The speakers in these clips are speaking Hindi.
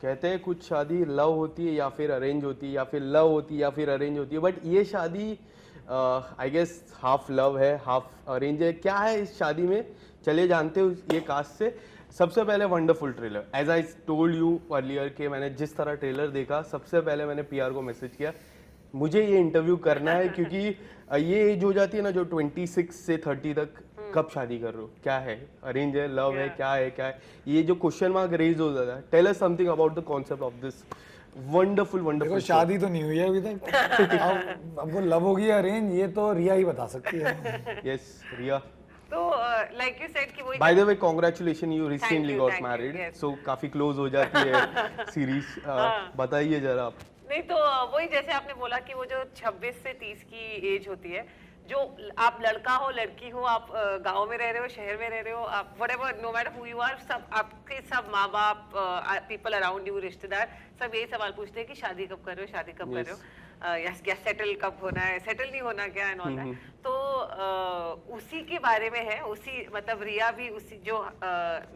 कहते हैं कुछ शादी लव होती है या फिर अरेंज होती है, या फिर लव होती है या फिर अरेंज होती है, बट ये शादी आई गेस हाफ लव है हाफ अरेंज है। क्या है इस शादी में, चले जानते हो ये कास्ट से। सबसे पहले wonderful trailer, as I told you earlier कि मैंने जिस तरह ट्रेलर देखा सबसे पहले मैंने पीआर को मैसेज किया मुझे ये इंटरव्यू करना है, क्योंकि ये एज हो जाती है ना जो 26 से 30 तक, कब शादी कर रहे हो, क्या है, अरेंज है, लव है, क्या है, ये जो क्वेश्चन मार्क रेज हो जाता है। Tell us something about the concept of this wonderful देखो शादी तो नहीं हुई है अभी तक। अब वो लव होगी अरेंज ये तो रिया ही बता सकती है। यस रिया। तो लाइक यू सेड कि वो by the way congratulation you recently you, got thank you, married, yes. सो काफी क्लोज हो जाती है सीरीज। बताइए जरा आप। नहीं तो वही जैसे आपने बोला कि वो जो 26 से 30 की एज होती है, जो आप लड़का हो लड़की हो, आप गांव में रह रहे हो शहर में रह रहे हो, आप whatever no matter who you are, सब आपके सब माँ बाप पीपल अराउंड यू रिश्तेदार सब यही सवाल पूछते हैं कि शादी कब कर रहे हो, शादी कब कर रहे हो, या सेटल कब होना है, सेटल नहीं होना क्या एंड ऑल दैट। तो उसी के बारे में है, उसी मतलब रिया भी उसी जो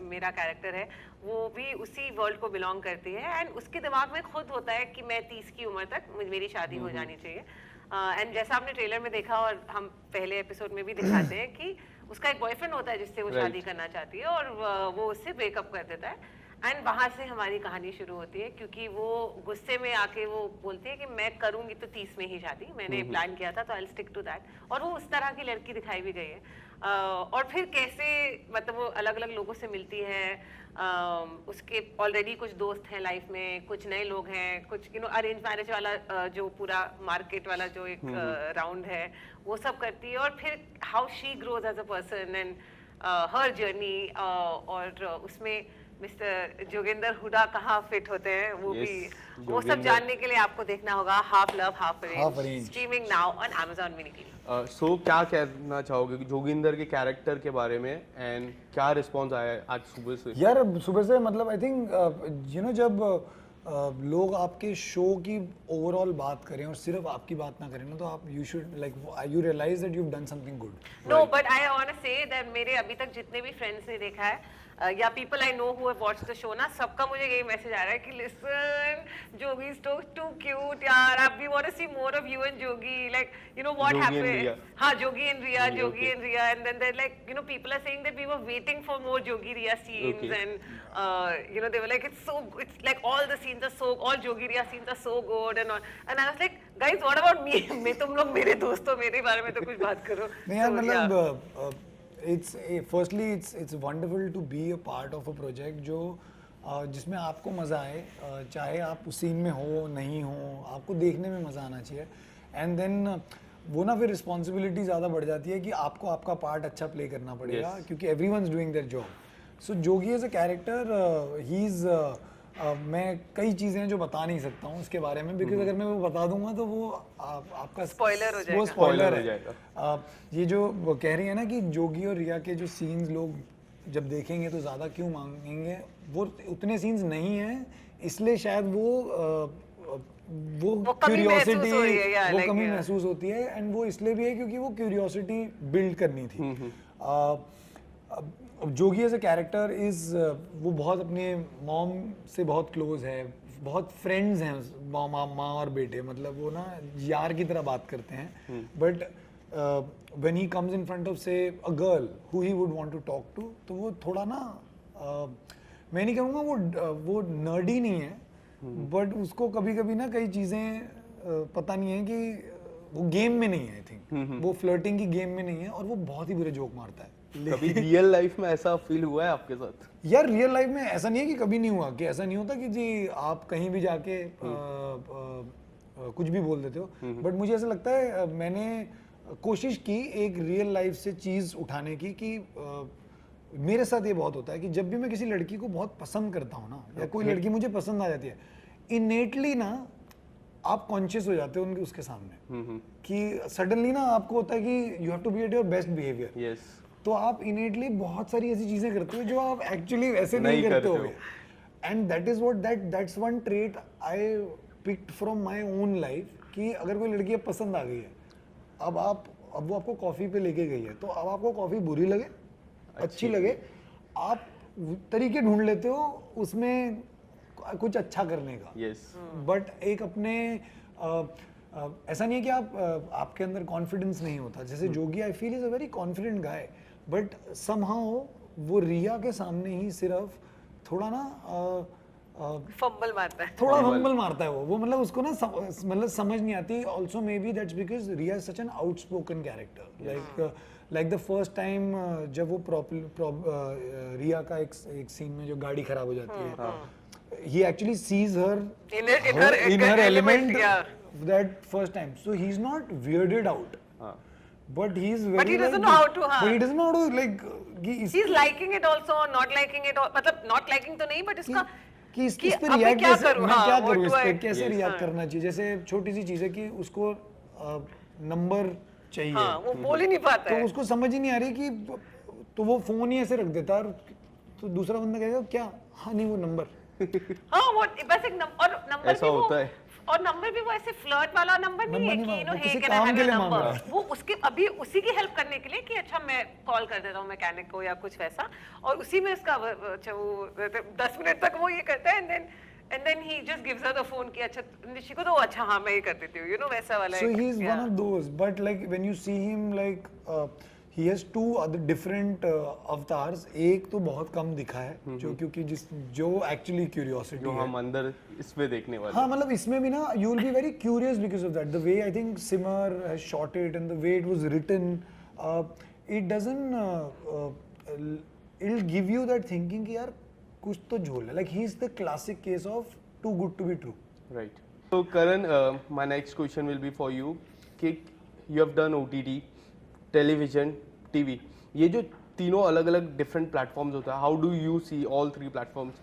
मेरा कैरेक्टर है वो भी उसी वर्ल्ड को बिलोंग करती है, एंड उसके दिमाग में खुद होता है कि मैं 30 की उम्र तक मेरी शादी हो जानी चाहिए। एंड जैसा आपने ट्रेलर में देखा और हम पहले एपिसोड में भी दिखाते हैं कि उसका एक बॉयफ्रेंड होता है जिससे वो शादी करना चाहती है, और वो उससे ब्रेकअप कर देता है। एंड वहां से हमारी कहानी शुरू होती है, क्योंकि वो गुस्से में आके वो बोलती है कि मैं करूंगी तो 30 में ही शादी, मैंने प्लान किया था तो आई स्टिक टू दैट। और वो उस तरह की लड़की दिखाई भी गई है। और फिर कैसे मतलब वो अलग अलग लोगों से मिलती है, उसके ऑलरेडी कुछ दोस्त हैं लाइफ में, कुछ नए लोग हैं, कुछ अरेंज मैरिज वाला जो पूरा मार्केट वाला जो एक राउंड है वो सब करती है, और फिर how she grows as a person and her journey. और उसमें मिस्टर जोगिंदर हुडा कहाँ फिट होते हैं वो भी, वो सब जानने के लिए आपको देखना होगा half love half arrange, streaming now on Amazon mini TV. So क्या कहना चाहोगे जोगिंदर के कैरेक्टर के बारे में, एंड क्या रिस्पांस आया है आज सुबह से? यार सुबह से मतलब आई थिंक यू नो जब लोग आपके शो की ओवरऑल बात करें और सिर्फ आपकी बात ना करें ना, तो आप you should like you realise that you have done something good. No but I want to say that मेरे अभी तक जितने भी फ्रेंड्स ने देखा है या people I know who have watched the show ना, सबका मुझे यही मैसेज आ रहा है कि listen Jogi is too cute यार, अब we want to see more of you and Jogi, like you know what happened. हां Jogi and Riya and then they like you know people are saying that we were waiting for more Jogi Riya scenes, and you know they were like it's like all the scenes are so, all Jogi Riya scenes are so good and I was like guys what about me, मैं तुम लोग मेरे दोस्तों मेरे बारे में तो कुछ बात करो। नहीं यार मतलब it's firstly it's wonderful to be a part of a project जो जिसमें आपको मज़ा आए, चाहे आप उस सीन में हो नहीं हो, आपको देखने में मज़ा आना चाहिए। एंड देन वो ना फिर रिस्पॉन्सिबिलिटी ज़्यादा बढ़ जाती है कि आपको आपका पार्ट अच्छा प्ले करना पड़ेगा, क्योंकि everyone is doing their job. So Jogi as a character he is मैं कई चीज़ें जो बता नहीं सकता हूँ उसके बारे में, बिकॉज अगर मैं वो बता दूंगा तो वो आपका स्पॉइलर हो जाएगा, वो स्पॉइलर है। ये जो वो कह रही है ना कि जोगी और रिया के जो सीन्स लोग जब देखेंगे तो ज़्यादा क्यों मांगेंगे, वो उतने सीन्स नहीं हैं, इसलिए शायद वो क्यूरियोसिटी वो कमी महसूस होती है। एंड वो इसलिए भी है क्योंकि वो क्यूरियोसिटी बिल्ड करनी थी। जोगी एज अ कैरेक्टर इज वो बहुत अपने मॉम से बहुत क्लोज है, बहुत फ्रेंड्स हैं माँ और बेटे, मतलब वो ना यार की तरह बात करते हैं। But when he comes in front of say a girl who he would want to talk to, तो वो थोड़ा ना मैं नहीं कहूँगा वो नर्डी नहीं है, बट उसको कभी कभी ना कई चीज़ें पता नहीं है कि वो गेम में नहीं है, आई थिंक वो फ्लर्टिंग की गेम में नहीं है, और वो बहुत ही बुरे जोक मारता है। कभी रियल लाइफ में ऐसा फील हुआ है आपके साथ? यार रियल लाइफ में ऐसा नहीं है कि कभी नहीं हुआ, कि ऐसा नहीं होता कि जी आप कहीं भी जाके कुछ भी बोल देते हो, बट मुझे ऐसा लगता है मैंने कोशिश की एक रियल लाइफ से चीज़ उठाने की, कि मेरे साथ ये बहुत होता है कि जब भी मैं किसी लड़की को बहुत पसंद करता हूँ ना, या कोई लड़की मुझे पसंद आ जाती है, इनेटली ना आप कॉन्शियस हो जाते हो उनके उसके सामने, कि सडनली ना आपको होता है कि you have to be at your best behaviour. तो आप इनेटली बहुत सारी ऐसी चीजें करते हो जो आप एक्चुअली वैसे नहीं करते हो। And that is what that's one trait I picked from my own life, कि अगर कोई लड़की पसंद आ गई है, अब वो आपको कॉफी पे लेके गई है, तो अब आपको कॉफी बुरी लगे अच्छी लगे, आप तरीके ढूंढ लेते हो उसमें कुछ अच्छा करने का। यस बट एक अपने ऐसा नहीं है कि आपके अंदर कॉन्फिडेंस नहीं होता। जैसे Jogi I feel is a very confident guy, but somehow वो रिया के सामने ही सिर्फ थोड़ा ना फंबल मारता है। थोड़ा फंबल मारता है वो मतलब उसको ना मतलब समझ नहीं आती। Also may be that's because Ria is such an outspoken character. Like the first time जब वो रिया का एक सीन में जो गाड़ी खराब हो जाती है, he actually sees her in her element that first time. So he's not weirded out, but he's very. But he doesn't know how to. But he doesn't know how to like. He's liking it also, not liking it. मतलब not liking तो नहीं, but इसका कि इस पे अब मैं रिएक्ट क्या कैसे करूं, मैं हाँ, क्या what करूं इस do पे I- कैसे Yes, रिएक्ट हाँ। करना चाहिए। जैसे छोटी सी चीज है कि उसको नंबर चाहिए, हाँ, वो बोल ही नहीं पाता तो है। उसको समझ ही नहीं आ रही कि तो वो फोन ही ऐसे रख देता है, तो दूसरा बंदा कहेगा क्या, हाँ नहीं वो नंबर। हाँ, वो बस एक और नंबर ऐसा भी वो होता है। और नंबर भी वो ऐसे फ्लर्ट वाला नंबर नहीं है नंबर कि नहीं, वो हे किसी कैन आई काम हैव के योर लिए मांग रहा नंबर। है। वो उसके अभी उसी की हेल्प करने के लिए कि अच्छा मैं कॉल कर देता हूँ मैकेनिक को या कुछ वैसा, और उसी में उसका अच्छा वो 10 मिनट तक वो ये करता है, and then he just gives her the phone कि अच्छा निशी को तो अच्छा हाँ मैं ये कर देती हूँ, यू नो वैसा वाला। So he is one of those, but like when you see him, like he has two other different avatars. एक तो बहुत कम दिखा है जो actually curiosity जो है। हम अंदर इसमें देखने वाले हाँ मतलब इसमें भी ना you will be very curious because of that. The way I think Simar has shot it and the way it was written, it doesn't it'll give you that thinking कि यार कुछ तो झोल है। Like he is the classic case of too good to be true. Right. So Karan, my next question will be for you. कि you have done OTT, television, TV. ये जो तीनों अलग-अलग different platforms होता है, how do you see all three platforms?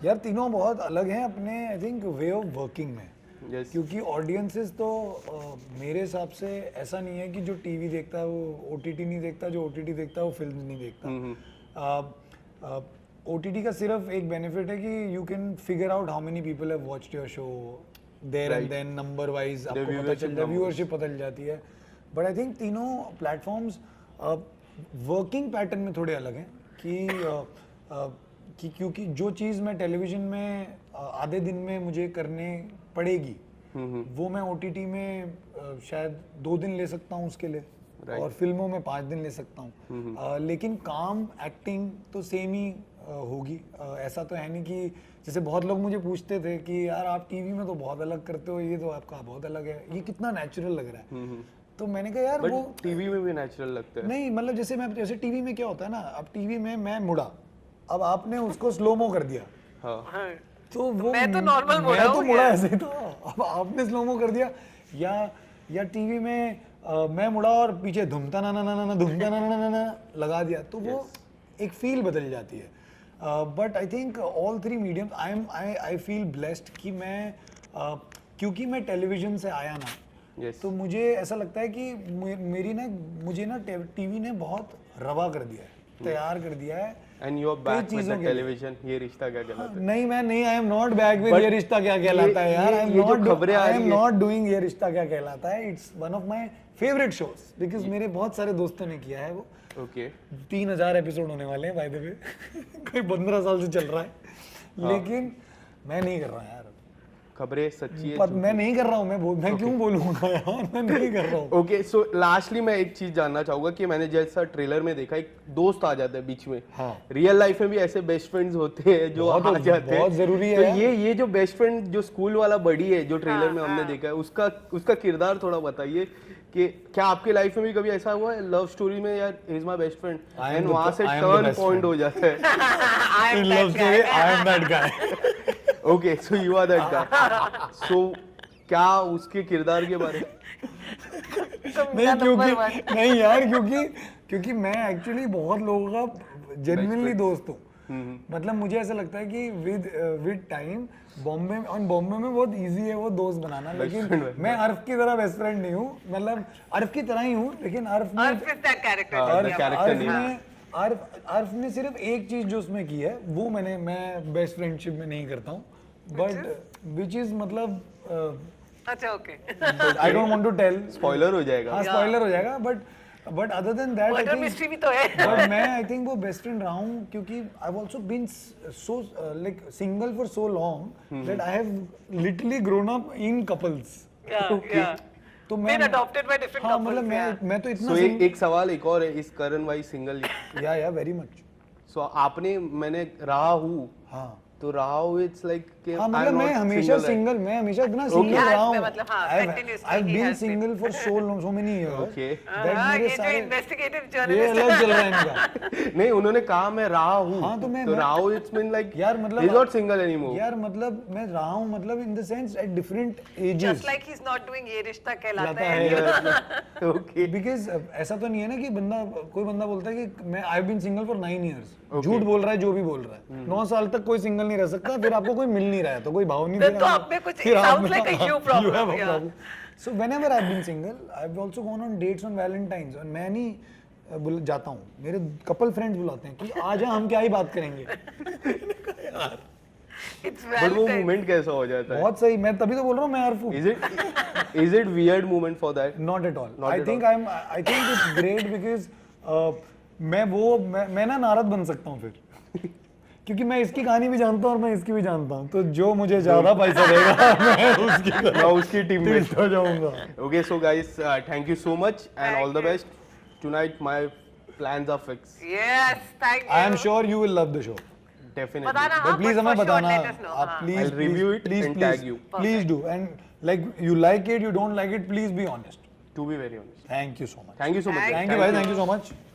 यार तीनों बहुत अलग हैं अपने I think way of working में। Yes. क्योंकि ऑडियंसेस तो मेरे हिसाब से ऐसा नहीं है कि जो टीवी देखता है वो ओटीटी नहीं देखता, जो ओटीटी देखता है वो फिल्म नहीं देखता। ओटीटी का सिर्फ एक बेनिफिट है कि you can figure out how many people have watched your show there and then number wise आपको पता चल जाता है, व्यूअरशिप पता चल जाती है। बट आई थिंक तीनों प्लेटफॉर्म्स वर्किंग पैटर्न में थोड़े अलग हैं कि क्योंकि जो चीज़ मैं टेलीविजन में आधे दिन में मुझे करने पड़ेगी वो मैं ओटीटी में शायद 2 दिन ले सकता हूँ उसके लिए, और फिल्मों में 5 दिन ले सकता हूँ। लेकिन काम एक्टिंग तो सेम ही होगी। ऐसा तो है नहीं कि जैसे बहुत लोग मुझे पूछते थे कि यार आप टीवी में तो बहुत अलग करते हो, ये तो आपका बहुत अलग है, ये कितना नेचुरल लग रहा है। तो मैंने कहा यार वो टीवी में भी नेचुरल लगता है। नहीं मतलब जैसे टीवी में क्या होता है ना, अब टीवी में मैं मुड़ा, अब आपने उसको स्लोमो कर दिया, हाँ तो वो मैं तो normal मुड़ा मैं तो हूँ मुड़ा यार। ऐसे था, अब आपने स्लोमो कर दिया। या टीवी में मैं मुड़ा और पीछे धुमता ना ना ना ना धुमता ना ना ना लगा दिया, तो वो एक फील बदल जाती है। But I think all three medium I feel blessed कि मैं क्योंकि मैं टेलीविजन से आया ना, Yes. तो मुझे ऐसा लगता है कि मुझे ना टीवी ने बहुत रवा कर दिया है, तैयार कर दिया है। And you are back with चीज़ों द के लिए। टेलीविजन, ये रिश्ता क्या कहलाता है? नहीं मैं नहीं, I am not back with But ये रिश्ता क्या कहलाता है यार। ये जो खबरें आ आई रही एम है- नॉट डूइंग ये रिश्ता क्या कहलाता है। It's one of my favourite shows because मेरे बहुत सारे दोस्तों ने किया है वो। ओके 3000 एपिसोड होने वाले हैं बाय द वे कोई 15 साल से चल रहा है, लेकिन मैं नहीं कर रहा यार। खबरें सच्ची है। पर मैं नहीं कर रहा हूँ, मैं क्यों बोलूंगा यार, मैं नहीं कर रहा हूँ। ओके सो लास्टली मैं एक चीज जानना चाहूंगा कि मैंने जैसा ट्रेलर में देखा एक दोस्त आ जाता है बीच में। हाँ। रियल लाइफ में भी ऐसे बेस्ट फ्रेंड्स होते हैं जो बहुत आ जाते हैं। बहुत जरूरी तो है। ये जो बेस्ट फ्रेंड जो स्कूल वाला बड़ी है जो ट्रेलर में हमने देखा है उसका किरदार थोड़ा बताइए कि क्या आपके लाइफ में भी कभी ऐसा हुआ है लव स्टोरी में यार is my best friend I am and the- वहां से I am the turn best point friend. हो जाता है? I am In that love guy. story, I am that guy. Okay so you are that guy. So क्या उसके किरदार के बारे में? तो नहीं मेरा क्योंकि number one. नहीं यार क्योंकि मैं एक्चुअली बहुत लोगों का जेन्युइनली दोस्त हूँ। मतलब मुझे ऐसा लगता है कि विद टाइम बॉम्बे में बहुत इजी है वो दोस्त बनाना, लेकिन मैं अर्फ की तरह बेस्ट फ्रेंड नहीं हूँ। मतलब अर्फ की तरह ही हूँ, लेकिन अर्फ में Arf is that character. हाँ, Yeah. character अर्फ नहीं। में अर्फ ने सिर्फ एक चीज जो उसमें की है वो मैं बेस्ट फ्रेंडशिप में नहीं करता हूँ, बट विच इज मतलब अच्छा okay. I don't want to tell, spoiler हो जाएगा। हाँ स्पॉइलर हो जाएगा, but but other than that I murder think mystery भी तो है बट मैं आई थिंक वो बेस्ट फ्रेंड रहा हूँ क्योंकि I have also been so like single for so long that I have literally grown up in couples या तो मैं been adopted by different हाँ couples, मतलब yeah. मैं तो इतना सो एक सवाल एक और है, इस करण भाई सिंगल? या वेरी मच सो आपने, मैंने रहा हूँ, हाँ तो रहा हूँ, इट्स लाइक कि हाँ मतलब मैं हमेशा सिंगल, मैं हमेशा इतना सिंगल Yeah, रहा हूँ। मतलब हाँ, continuously I've he been has been. single for so many years. Okay. that हाँ, मेरे ये जो सारे investigative ये journalist अलग चल रहा है इनका। नहीं, उन्होंने कहा मैं रहा हूँ, हाँ, तो मैं रहा हूँ, इट्स मीन लाइक यार मतलब he is not single anymore. यार मतलब मैं रहा हूँ मतलब in the sense at different ages just like he's not doing ये रिश्ता कहलाता लाता है है ओके, बिकॉज ऐसा तो नहीं है ना कि कोई बंदा बोलता है कि मैं I have been single for 9 years, झूठ बोल रहा है जो भी बोल रहा है। 9 साल तक कोई सिंगल नहीं रह सकता, फिर आपको कोई मिल नहीं रहा है तो कोई भाव नहीं दे तो रहा आप में कुछ फिर sounds like a you problem, have a yeah. problem. So whenever I've been single, I've also gone on dates on Valentine's और मैं नहीं जाता हूँ, मेरे कपल फ्रेंड्स बुलाते हैं कि आज हम क्या ही बात करेंगे। it's बट वो Valentine's. मोमेंट कैसा हो जाता है? बहुत सही, मैं तभी तो बोल रहा हूँ मैं हरफू। Is it weird moment for that? Not at all. Not I at think I think it's great because मैं ना नारद बन सकता हूँ फिर क्योंकि मैं इसकी कहानी भी जानता हूँ और मैं इसकी भी जानता हूँ, तो जो मुझे ज्यादा पैसा देगा मैं उसकी टीम में हो जाऊंगा। Okay, so guys, thank you so much and all the best. Tonight my plans are fixed. Yes, thank you. I am sure you will love the show. Definitely. बताना हाँ, But please but हमें for sure बताना, let us know, आप हाँ. please I'll review it please, and please, tag you. Please do, and like you like it, you don't like it, please be honest. To be very honest. Thank you so much. Thank you so much. Thank Thank you, bhai. Thank you so much.